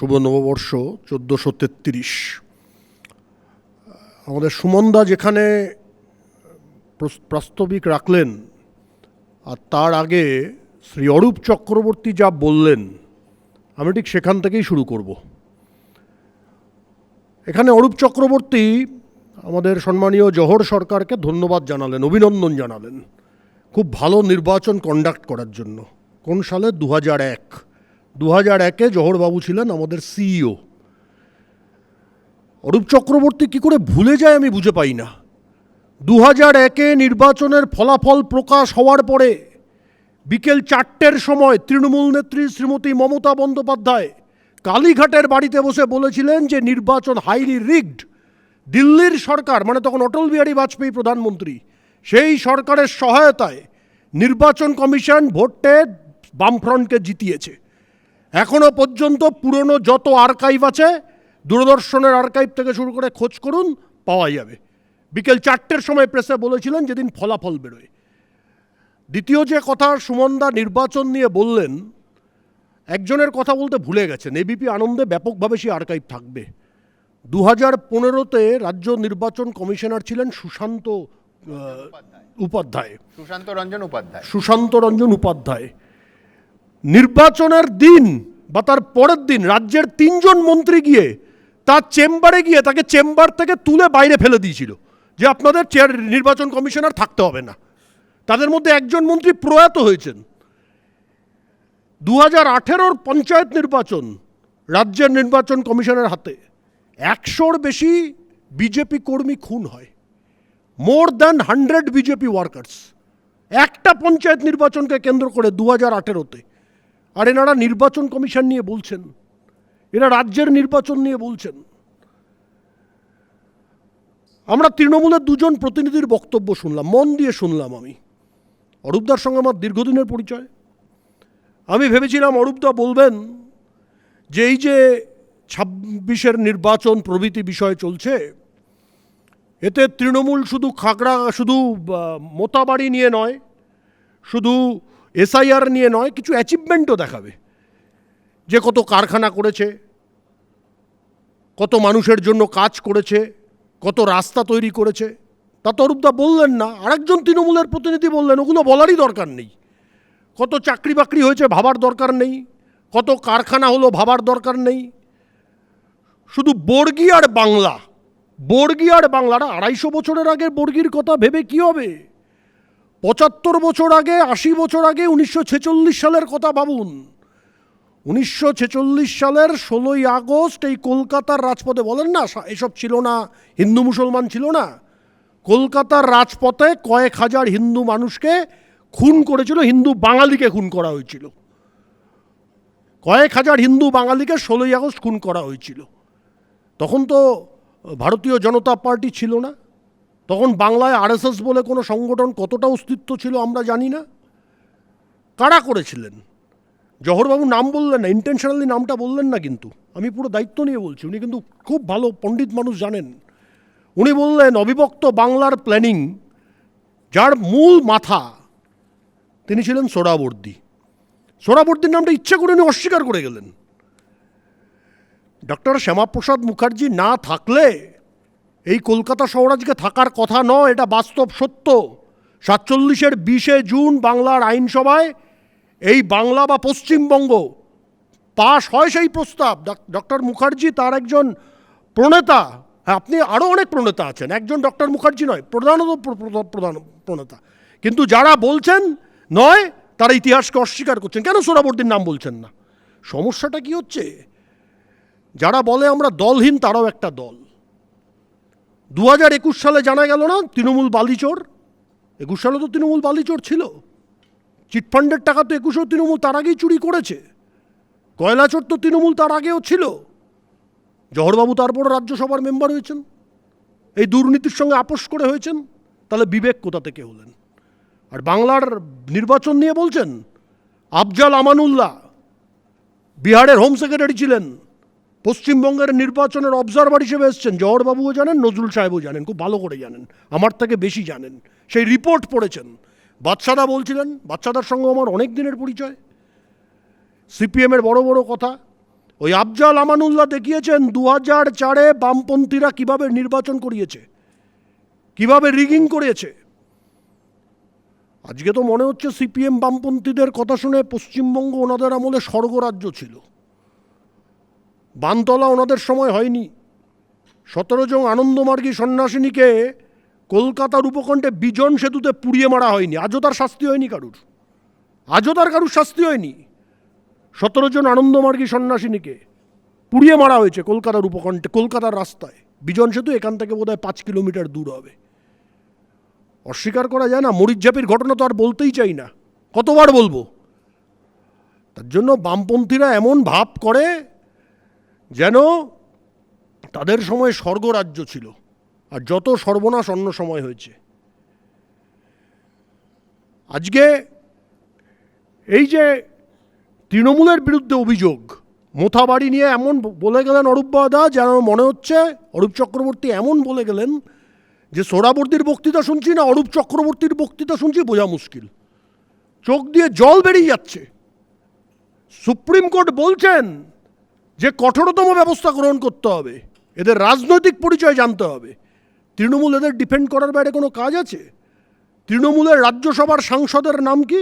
শুভ নববর্ষ 1433। আমাদের সুমনদা যেখানে প্রাস্তাবিক রাখলেন আর তার আগে শ্রী অরূপ চক্রবর্তী যা বললেন, আমি ঠিক সেখান থেকেই শুরু করব। এখানে অরূপ চক্রবর্তী আমাদের সম্মানীয় জহর সরকারকে ধন্যবাদ জানালেন, অভিনন্দন জানালেন খুব ভালো নির্বাচন কন্ডাক্ট করার জন্য। কোন সালে? 2001। 2001-এ জহরবাবু ছিলেন আমাদের সিইও। অরূপ চক্রবর্তী কী করে ভুলে যায় আমি বুঝে পাই না। 2001-এ নির্বাচনের ফলাফল প্রকাশ হওয়ার পরে বিকেল 4টের সময় তৃণমূল নেত্রী শ্রীমতী মমতা বন্দ্যোপাধ্যায় কালীঘাটের বাড়িতে বসে বলেছিলেন যে নির্বাচন হাইলি রিগড। দিল্লির সরকার, মানে তখন অটল বিহারী বাজপেয়ী প্রধানমন্ত্রী, সেই সরকারের সহায়তায় নির্বাচন কমিশন ভোটে বামফ্রন্টকে জিতিয়েছে। এখনও পর্যন্ত পুরনো যত আর্কাইভ আছে, দূরদর্শনের আর্কাইভ থেকে শুরু করে খোঁজ করুন, পাওয়া যাবে। বিকেল 4টের সময় প্রেসে বলেছিলেন যেদিন ফলাফল বেরোয়। দ্বিতীয় যে কথা সুমনদা নির্বাচন নিয়ে বললেন, একজনের কথা বলতে ভুলে গেছেন। এবিপি আনন্দে ব্যাপকভাবে সেই আর্কাইভ থাকবে। 2015-তে রাজ্য নির্বাচন কমিশনার ছিলেন সুশান্ত রঞ্জন উপাধ্যায়। নির্বাচনের দিন বা তার পরের দিন রাজ্যের 3জন মন্ত্রী গিয়ে তার চেম্বারে গিয়ে তাকে চেম্বার থেকে তুলে বাইরে ফেলে দিয়েছিল যে আপনাদের নির্বাচন কমিশনার থাকতে হবে না। তাদের মধ্যে একজন মন্ত্রী প্রয়াত হয়েছেন। 2018-র পঞ্চায়েত নির্বাচন রাজ্যের নির্বাচন কমিশনের হাতে 100-র বেশি বিজেপি কর্মী খুন হয়। মোর দ্যান 100 বিজেপি ওয়ার্কার্স একটা পঞ্চায়েত নির্বাচনকে কেন্দ্র করে 2018-তে। আর এনারা নির্বাচন কমিশন নিয়ে বলছেন, এরা রাজ্যের নির্বাচন নিয়ে বলছেন। আমরা তৃণমূলের 2জন প্রতিনিধির বক্তব্য শুনলাম, মন দিয়ে শুনলাম। আমি অরূপদার সঙ্গে আমার দীর্ঘদিনের পরিচয়। আমি ভেবেছিলাম অরূপদা বলবেন যে এই যে 26-এর নির্বাচন প্রভৃতি বিষয় চলছে, এতে তৃণমূল শুধু মোতাবাড়ি নিয়ে নয়, শুধু এসআইআর নিয়ে নয়, কিছু অ্যাচিভমেন্টও দেখাবে। যে কত কারখানা করেছে, কত মানুষের জন্য কাজ করেছে, কত রাস্তা তৈরি করেছে। তা তো অরূপদা বললেন না। আরেকজন তৃণমূলের প্রতিনিধি বললেন ওগুলো বলারই দরকার নেই। কত চাকরি বাকরি হয়েছে ভাবার দরকার নেই, কত কারখানা হলো ভাবার দরকার নেই। শুধু বর্গী আর বাংলা 250 বছরের আগের বর্গীর কথা ভেবে কি হবে? 75 বছর আগে, 80 বছর আগে 1946 সালের কথা ভাবুন। 1946 সালের 16ই আগস্ট এই কলকাতার রাজপথে, বলেন না এসব ছিল না, হিন্দু মুসলমান ছিল না, কলকাতার রাজপথে কয়েক হাজার হিন্দু মানুষকে খুন করেছিল, হিন্দু বাঙালিকে খুন করা হয়েছিল। কয়েক হাজার হিন্দু বাঙালিকে 16ই আগস্ট খুন করা হয়েছিল। তখন তো ভারতীয় জনতা পার্টি ছিল না, তখন বাংলায় আরএসএস বলে কোনো সংগঠন কতটা অস্তিত্ব ছিল আমরা জানি না। কারা করেছিলেন? জহরবাবু নাম বললেন না, ইন্টেনশনালি নামটা বললেন না, কিন্তু আমি পুরো দায়িত্ব নিয়ে বলছি। উনি কিন্তু খুব ভালো পণ্ডিত মানুষ, জানেন। উনি বললেন অবিভক্ত বাংলার প্ল্যানিং যার মূল মাথা তিনি ছিলেন সোহরাওয়ার্দী। সোহরাওয়ার্দীর নামটা ইচ্ছে করে উনি অস্বীকার করে গেলেন। ডক্টর শ্যামাপ্রসাদ মুখার্জি না থাকলে এই কলকাতা শহর আজকে থাকার কথা নয়, এটা বাস্তব সত্য। 47-এর 20শে জুন বাংলার আইনসভায় এই বাংলা বা পশ্চিমবঙ্গ পাশ হয় সেই প্রস্তাব। ডক্টর মুখার্জি তার একজন প্রণেতা। হ্যাঁ, আপনি আরও অনেক প্রণেতা আছেন, একজন ডক্টর মুখার্জি নয়, প্রধান প্রণেতা। কিন্তু যারা বলছেন নয় তারা ইতিহাসকে অস্বীকার করছেন। কেন সোহরাওয়ার্দীর নাম বলছেন না? সমস্যাটা কি হচ্ছে? যারা বলে আমরা দলহীন তারাও একটা দল। 2021 সালে জানা গেল না তৃণমূল বালিচোর? 21 সালে তো তৃণমূল বালিচোর ছিল। চিটফান্ডের টাকা তো 21-এও তৃণমূল তার আগেই চুরি করেছে। কয়লাচোর তো তৃণমূল তার আগেও ছিল। জহরবাবু তারপর রাজ্যসভার মেম্বার হয়েছেন, এই দুর্নীতির সঙ্গে আপোষ করে হয়েছেন। তাহলে বিবেক কোথা থেকে হলেন? আর বাংলার নির্বাচন নিয়ে বলছেন আফজাল আমানুল্লাহ বিহারের হোম সেক্রেটারি ছিলেন, পশ্চিমবঙ্গের নির্বাচনের অবজারভার হিসেবে এসছেন। জহরবাবুও জানেন, নজরুল সাহেবও জানেন, খুব ভালো করে জানেন, আমার থেকে বেশি জানেন, সেই রিপোর্ট পড়েছেন। বাদশাদা বলছিলেন, বাদশাদার সঙ্গে আমার অনেক দিনের পরিচয়, সিপিএমের বড় বড় কথা। ওই আফজাল আমানুল্লাহ দেখিয়েছেন 2004-এ বামপন্থীরা কিভাবে নির্বাচন করিয়েছে, কিভাবে রিগিং করেছে। আজকে তো মনে হচ্ছে সিপিএম বামপন্থীদের কথা শুনে পশ্চিমবঙ্গ ওনাদের আমলে স্বর্গরাজ্য ছিল। বানতলা ওনাদের সময় হয়নি। 17 জন আনন্দমার্গী সন্ন্যাসিনীকে কলকাতার উপকণ্ঠে বিজন সেতুতে পুড়িয়ে মারা হয়নি, আজও তার শাস্তি হয়নি কারুর, আজও তার কারুর শাস্তি হয়নি। 17 জন আনন্দমার্গী সন্ন্যাসিনীকে পুড়িয়ে মারা হয়েছে কলকাতার উপকণ্ঠে, কলকাতার রাস্তায়। বিজন সেতু এখান থেকে বোধহয় 5 কিলোমিটার দূর হবে। অস্বীকার করা যায় না। মরিচঝাপির ঘটনা তো আর বলতেই চাই না, কতবার বলবো। তার জন্য বামপন্থীরা এমন ভাব করে যেন তাদের সময় স্বর্গরাজ্য ছিল, আর যত সর্বনাশ অন্য সময় হয়েছে। আজকে এই যে তৃণমূলের বিরুদ্ধে অভিযোগ, মোথাবাড়ি নিয়ে এমন বলে গেলেন অরূপ দা, যেন মনে হচ্ছে অরূপ চক্রবর্তী এমন বলে গেলেন যে সোহরাবর্দীর বক্তৃতা শুনছি না অরূপ চক্রবর্তীর বক্তৃতা শুনছি, বোঝা মুশকিল। চোখ দিয়ে জল বেরিয়ে যাচ্ছে। সুপ্রিম কোর্ট বলছেন যে কঠোরতম ব্যবস্থা গ্রহণ করতে হবে, এদের রাজনৈতিক পরিচয় জানতে হবে। তৃণমূল এদের ডিফেন্ড করার বাইরে কোনো কাজ আছে? তৃণমূলের রাজ্যসভার সাংসদের নাম কি?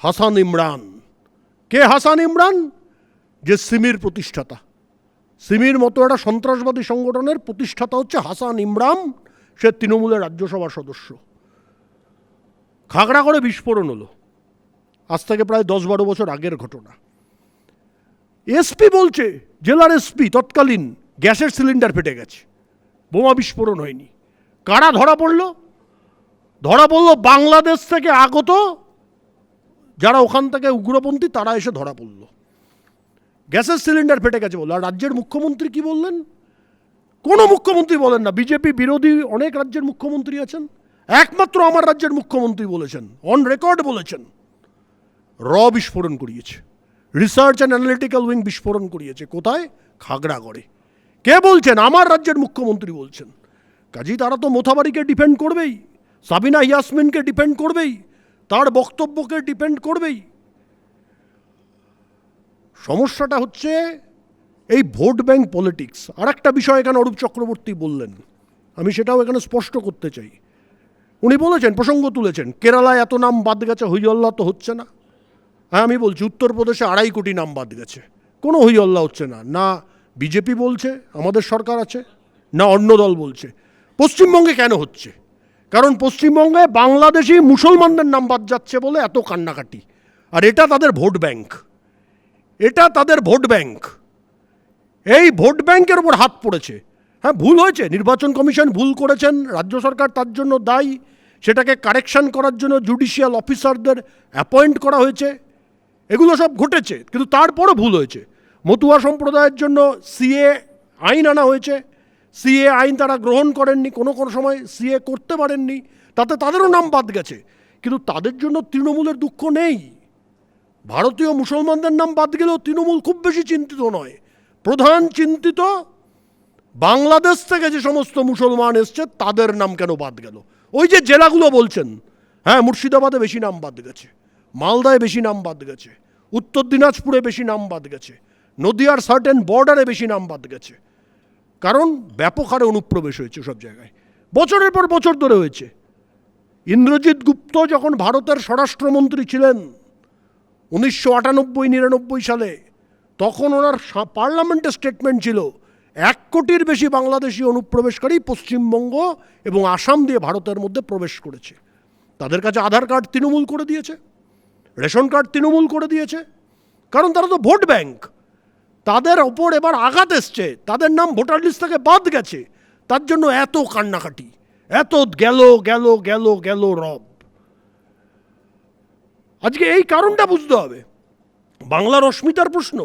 হাসান ইমরান। কে হাসান ইমরান? যে সিমির প্রতিষ্ঠাতা। সিমির মতো একটা সন্ত্রাসবাদী সংগঠনের প্রতিষ্ঠাতা হচ্ছে হাসান ইমরান। সে তৃণমূলের রাজ্যসভার সদস্য। খাগড়া করে বিস্ফোরণ হলো, আজ থেকে প্রায় 10-12 বছর আগের ঘটনা। এসপি বলছে, জেলার এসপি তৎকালীন, গ্যাসের সিলিন্ডার ফেটে গেছে, বোমা বিস্ফোরণ হয়নি। কারা ধরা পড়ল? ধরা পড়ল বাংলাদেশ থেকে আগত যারা ওখান থেকে উগ্রপন্থী, তারা এসে ধরা পড়ল। গ্যাসের সিলিন্ডার ফেটে গেছে বলল। আর রাজ্যের মুখ্যমন্ত্রী কি বললেন? কোনো মুখ্যমন্ত্রী বলেন না। বিজেপি বিরোধী অনেক রাজ্যের মুখ্যমন্ত্রী আছেন, একমাত্র আমার রাজ্যের মুখ্যমন্ত্রী বলেছেন, অন রেকর্ড বলেছেন, র বিস্ফোরণ করিয়েছে, রিসার্চ অ্যান্ড অ্যানালিটিক্যাল উইং বিস্ফোরণ করিয়েছে। কোথায়? খাগড়াগড়ে। কে বলছেন? আমার রাজ্যের মুখ্যমন্ত্রী বলছেন। কাজেই তারা তো মোথাবাড়িকে ডিফেন্ড করবেই, সাবিনা ইয়াসমিনকে ডিফেন্ড করবেই, তার বক্তব্যকে ডিফেন্ড করবেই। সমস্যাটা হচ্ছে এই ভোট ব্যাংক পলিটিক্স। আর একটা বিষয় এখানে অরূপ চক্রবর্তী বললেন, আমি সেটাও এখানে স্পষ্ট করতে চাই। উনি বলেছেন, প্রসঙ্গ তুলেছেন, কেরালায় এত নাম বাদ গেছে, হইহল্লা তো হচ্ছে না। হ্যাঁ, আমি বলছি উত্তরপ্রদেশে 2.5 কোটি নাম বাদ গেছে, কোনো হইহল্লা হচ্ছে না। না বিজেপি বলছে আমাদের সরকার আছে, না অন্য দল বলছে। পশ্চিমবঙ্গে কেন হচ্ছে? কারণ পশ্চিমবঙ্গে বাংলাদেশি মুসলমানদের নাম বাদ যাচ্ছে বলে এত কান্নাকাটি। আর এটা তাদের ভোট ব্যাংক, এটা তাদের ভোট ব্যাংক। এই ভোট ব্যাংকের উপর হাত পড়েছে। হ্যাঁ, ভুল হয়েছে, নির্বাচন কমিশন ভুল করেছেন, রাজ্য সরকার তার জন্য দায়ী। সেটাকে কারেকশন করার জন্য জুডিশিয়াল অফিসারদের অ্যাপয়েন্ট করা হয়েছে, এগুলো সব ঘটেছে। কিন্তু তারপরও ভুল হয়েছে। মতুয়া সম্প্রদায়ের জন্য সিএ আইন আনা হয়েছে, সিএ আইন তারা গ্রহণ করেননি, কোনো কোনো সময় সিএ করতে পারেননি, তাতে তাদেরও নাম বাদ গেছে। কিন্তু তাদের জন্য তৃণমূলের দুঃখ নেই। ভারতীয় মুসলমানদের নাম বাদ গেলেও তৃণমূল খুব বেশি চিন্তিত নয়। প্রধান চিন্তিত বাংলাদেশ থেকে যে সমস্ত মুসলমান এসছে তাদের নাম কেন বাদ গেল। ওই যে জেলাগুলো বলছেন, হ্যাঁ মুর্শিদাবাদে বেশি নাম বাদ গেছে, মালদায় বেশি নাম বাদ গেছে, উত্তর দিনাজপুরে বেশি নাম বাদ গেছে, নদিয়ার সার্টেন বর্ডারে বেশি নাম বাদ গেছে। কারণ ব্যাপক হারে অনুপ্রবেশ হয়েছে সব জায়গায়, বছরের পর বছর ধরে হয়েছে। ইন্দ্রজিৎ গুপ্ত যখন ভারতের স্বরাষ্ট্রমন্ত্রী ছিলেন 1998-99 সালে, তখন ওনার পার্লামেন্টে স্টেটমেন্ট ছিল 1 কোটির বেশি বাংলাদেশি অনুপ্রবেশকারী পশ্চিমবঙ্গ এবং আসাম দিয়ে ভারতের মধ্যে প্রবেশ করেছে। তাদের কাছে আধার কার্ড তৃণমূল করে দিয়েছে, রেশন কার্ড তৃণমূল করে দিয়েছে, কারণ তারা তো ভোট ব্যাংক। তাদের ওপর এবার আঘাত এসছে, তাদের নাম ভোটার লিস্ট থেকে বাদ গেছে, তার জন্য এত কান্নাকাটি, এত গেল গেল গেল গেল রব। আজকে এই কারণটা বুঝতে হবে। বাংলার অস্মিতার প্রশ্ন,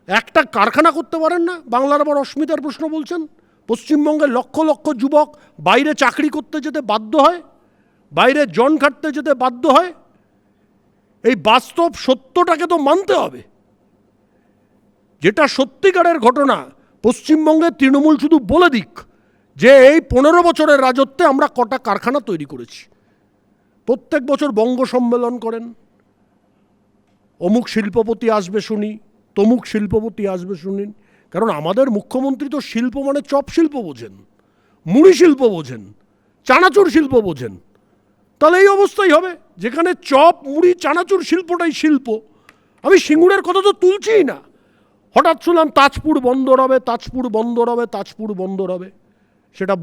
একটা কারখানা করতে পারেন না, বাংলার আবার অস্মিতার প্রশ্ন বলছেন। পশ্চিমবঙ্গের লক্ষ লক্ষ যুবক বাইরে চাকরি করতে যেতে বাধ্য হয়, বাইরে জন খাটতে যেতে বাধ্য হয়। এই বাস্তব সত্যটাকে তো মানতে হবে। যেটা সত্যিকারের ঘটনা, পশ্চিমবঙ্গের তৃণমূল শুধু বলে দিক যে এই 15 বছরের রাজত্বে আমরা কটা কারখানা তৈরি করেছি। প্রত্যেক বছর বঙ্গ সম্মেলন করেন, অমুক শিল্পপতি আসবে শুনি, তমুক শিল্পপতি আসবে শুনিন। কারণ আমাদের মুখ্যমন্ত্রী তো শিল্প মানে চপ শিল্প বোঝেন, মুড়ি শিল্প বোঝেন, চানাচুর শিল্প বোঝেন। তাহলে এই অবস্থাই হবে, যেখানে চপ মুড়ি চানাচুর শিল্পটাই শিল্প। আমি সিঙ্গুরের কথা তো তুলছিই না। হঠাৎ শুনলাম তাজপুর বন্দর হবে, তাজপুর বন্দর হবে, তাজপুর বন্দর হবে। সেটা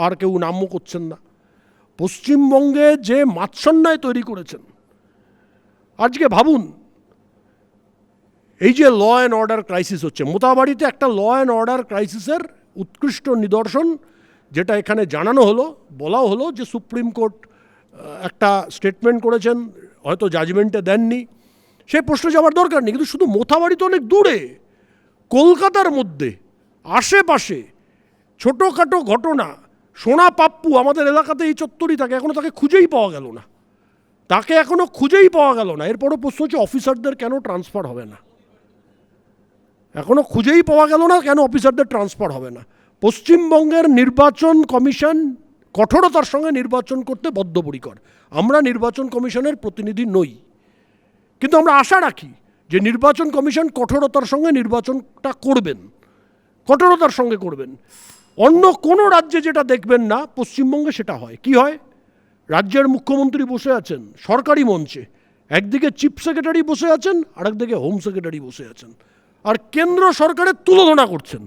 আর কেউ নামও করছেন না। পশ্চিমবঙ্গে যে মাৎসন্যায় তৈরি করেছেন, আজকে ভাবুন, এই যে ল অ্যান্ড অর্ডার ক্রাইসিস হচ্ছে, মোতাবাড়িতে একটা ল অ্যান্ড অর্ডার ক্রাইসিসের উৎকৃষ্ট নিদর্শন যেটা এখানে জানানো হলো, বলা হলো যে সুপ্রিম কোর্ট একটা স্টেটমেন্ট করেছেন, হয়তো জাজমেন্টে দেননি, সেই প্রশ্নে যাওয়ার দরকার নেই। কিন্তু শুধু মোথাবাড়ি তো অনেক দূরে, কলকাতার মধ্যে আশেপাশে ছোটোখাটো ঘটনা। সোনা পাপ্পু আমাদের এলাকাতে এই চত্বরই থাকে, এখনও তাকে খুঁজেই পাওয়া গেল না, তাকে এখনও খুঁজেই পাওয়া গেল না। এরপরও প্রশ্ন হচ্ছে অফিসারদের কেন ট্রান্সফার হবে না, এখনও খুঁজেই পাওয়া গেল না, কেন অফিসারদের ট্রান্সফার হবে না। পশ্চিমবঙ্গের নির্বাচন কমিশন কঠোরতার সঙ্গে নির্বাচন করতে বদ্ধপরিকর। আমরা নির্বাচন কমিশনের প্রতিনিধি নই, কিন্তু আমরা আশা রাখি যে নির্বাচন কমিশন কঠোরতার সঙ্গে নির্বাচনটা করবেন, কঠোরতার সঙ্গে করবেন। অন্য কোনো রাজ্যে যেটা দেখবেন না, পশ্চিমবঙ্গে সেটা হয়। কি হয়? রাজ্যের মুখ্যমন্ত্রী বসে আছেন সরকারি মঞ্চে, একদিকে চিফ সেক্রেটারি বসে আছেন, আরেকদিকে হোম সেক্রেটারি বসে আছেন, আর কেন্দ্র সরকারের তুলনা করছেন।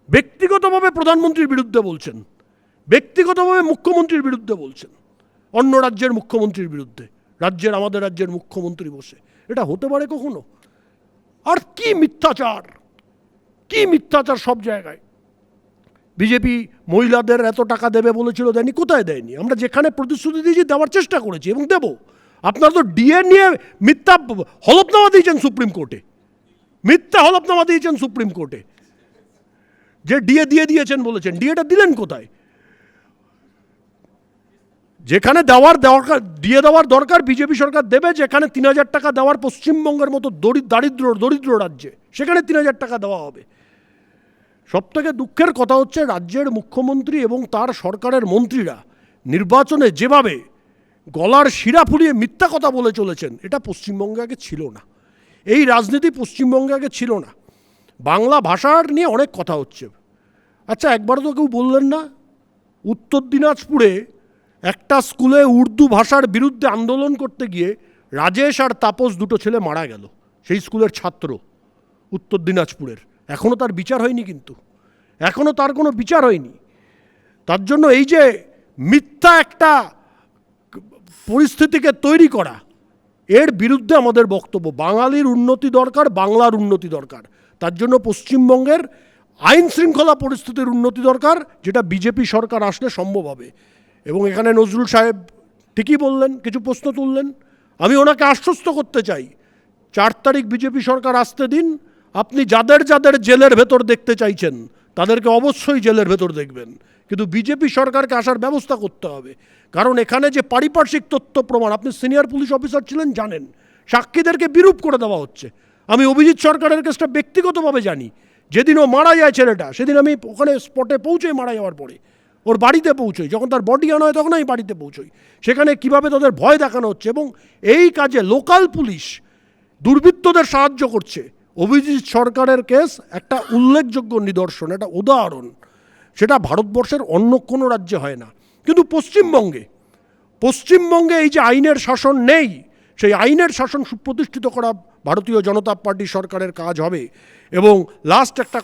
ব্যক্তিগতভাবে প্রধানমন্ত্রীর বিরুদ্ধে বলছেন, ব্যক্তিগতভাবে মুখ্যমন্ত্রীর বিরুদ্ধে বলছেন, অন্য রাজ্যের মুখ্যমন্ত্রীর বিরুদ্ধে, আমাদের রাজ্যের মুখ্যমন্ত্রী বসে। এটা হতে পারে কখনো? আর কি মিথ্যাচার, কি মিথ্যাচার সব জায়গায়। বিজেপি মহিলাদের এত টাকা দেবে বলেছিল, দেয়নি। কোথায় দেয়নি? আমরা যেখানে প্রতিশ্রুতি দিয়েছি দেওয়ার চেষ্টা করেছি এবং দেব। আপনারা তো ডিএ নিয়ে মিথ্যা হলফনামা দিয়েছেন সুপ্রিম কোর্টে, মিথ্যা হলফনামা দিয়েছেন সুপ্রিম কোর্টে, যে ডিএ দিয়ে দিয়েছেন বলেছেন। ডিএটা দিলেন কোথায়? যেখানে দেওয়ার দরকার, ডিএ দেওয়ার দরকার বিজেপি সরকার দেবে। যেখানে ৩,০০০ টাকা দেওয়ার পশ্চিমবঙ্গের মতো দরিদ্র রাজ্যে, সেখানে ৩,০০০ টাকা দেওয়া হবে। সবথেকে দুঃখের কথা হচ্ছে রাজ্যের মুখ্যমন্ত্রী এবং তার সরকারের মন্ত্রীরা নির্বাচনে যেভাবে গলার শিরা ফুলিয়ে মিথ্যা কথা বলে চলেছেন, এটা পশ্চিমবঙ্গে আগে ছিল না। এই রাজনীতি পশ্চিমবঙ্গে আগে ছিল না। বাংলা ভাষার নিয়ে অনেক কথা হচ্ছে। আচ্ছা, একবার তো কেউ বললেন না উত্তর দিনাজপুরে একটা স্কুলে উর্দু ভাষার বিরুদ্ধে আন্দোলন করতে গিয়ে রাজেশ আর তাপস, দুটো ছেলে মারা গেল, সেই স্কুলের ছাত্র, উত্তর দিনাজপুরের। এখনও তার বিচার হয়নি, কিন্তু এখনও তার কোনো বিচার হয়নি। তার জন্য এই যে মিথ্যা একটা পরিস্থিতিকে তৈরি করা, এর বিরুদ্ধে আমাদের বক্তব্য। বাঙালির উন্নতি দরকার, বাংলার উন্নতি দরকার। তার জন্য পশ্চিমবঙ্গের আইন শৃঙ্খলা পরিস্থিতির উন্নতি দরকার, যেটা বিজেপি সরকার আসলে সম্ভব হবে। এবং এখানে নজরুল সাহেব ঠিকই বললেন, কিছু প্রশ্ন তুললেন। আমি ওনাকে আশ্বস্ত করতে চাই, 4 তারিখ বিজেপি সরকার আসতে দিন। আপনি যাদের যাদের জেলের ভেতর দেখতে চাইছেন তাদেরকে অবশ্যই জেলের ভেতর দেখবেন, কিন্তু বিজেপি সরকারকে আসার ব্যবস্থা করতে হবে। কারণ এখানে যে পারিপার্শ্বিক তথ্য প্রমাণ, আপনি সিনিয়র পুলিশ অফিসার ছিলেন, জানেন, সাক্ষীদেরকে বিরূপ করে দেওয়া হচ্ছে। আমি অভিজিৎ সরকারের কেসটা ব্যক্তিগতভাবে জানি। যেদিন ও মারা যায় ছেলেটা, সেদিন আমি ওখানে স্পটে পৌঁছোই, মারা যাওয়ার পরে ওর বাড়িতে পৌঁছোই, যখন তার বডি আনা হয় তখন আমি বাড়িতে পৌঁছোই। সেখানে কিভাবে তাদের ভয় দেখানো হচ্ছে, এবং এই কাজে লোকাল পুলিশ দুর্বৃত্তদের সাহায্য করছে। অভিজিৎ সরকারের কেস একটা উল্লেখযোগ্য নিদর্শন, একটা উদাহরণ। সেটা ভারতবর্ষের অন্য কোনো রাজ্যে হয় না। কিন্তু পশ্চিমবঙ্গে এই যে আইনের শাসন নেই, সেই আইনের শাসন সুপ্রতিষ্ঠিত করা ভারতীয় জনতা পার্টি সরকারের কাজ হবে। এবং লাস্ট একটা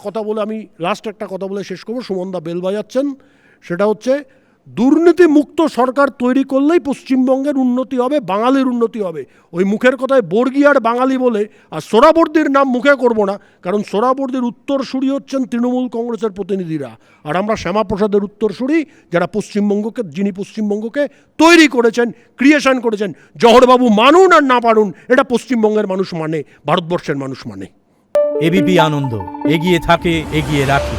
কথা বলে শেষ করবো। সুমনদা বেল বাজাচ্ছেন, সেটা হচ্ছে দুর্নীতিমুক্ত সরকার তৈরি করলেই পশ্চিমবঙ্গের উন্নতি হবে, বাঙালির উন্নতি হবে। ওই মুখের কথায় বর্গী আর বাঙালি বলে, আর সোহরাবর্দীর নাম মুখে করব না, কারণ সোহরাবর্দীর উত্তরসূরি হচ্ছেন তৃণমূল কংগ্রেসের প্রতিনিধিরা, আর আমরা শ্যামাপ্রসাদের উত্তরসূরি, যিনি পশ্চিমবঙ্গকে তৈরি করেছেন, ক্রিয়েশন করেছেন। জহরবাবু মানুন আর না পারুন, এটা পশ্চিমবঙ্গের মানুষ মানে, ভারতবর্ষের মানুষ মানে। এবিপি আনন্দ, এগিয়ে থাকে, এগিয়ে রাখে।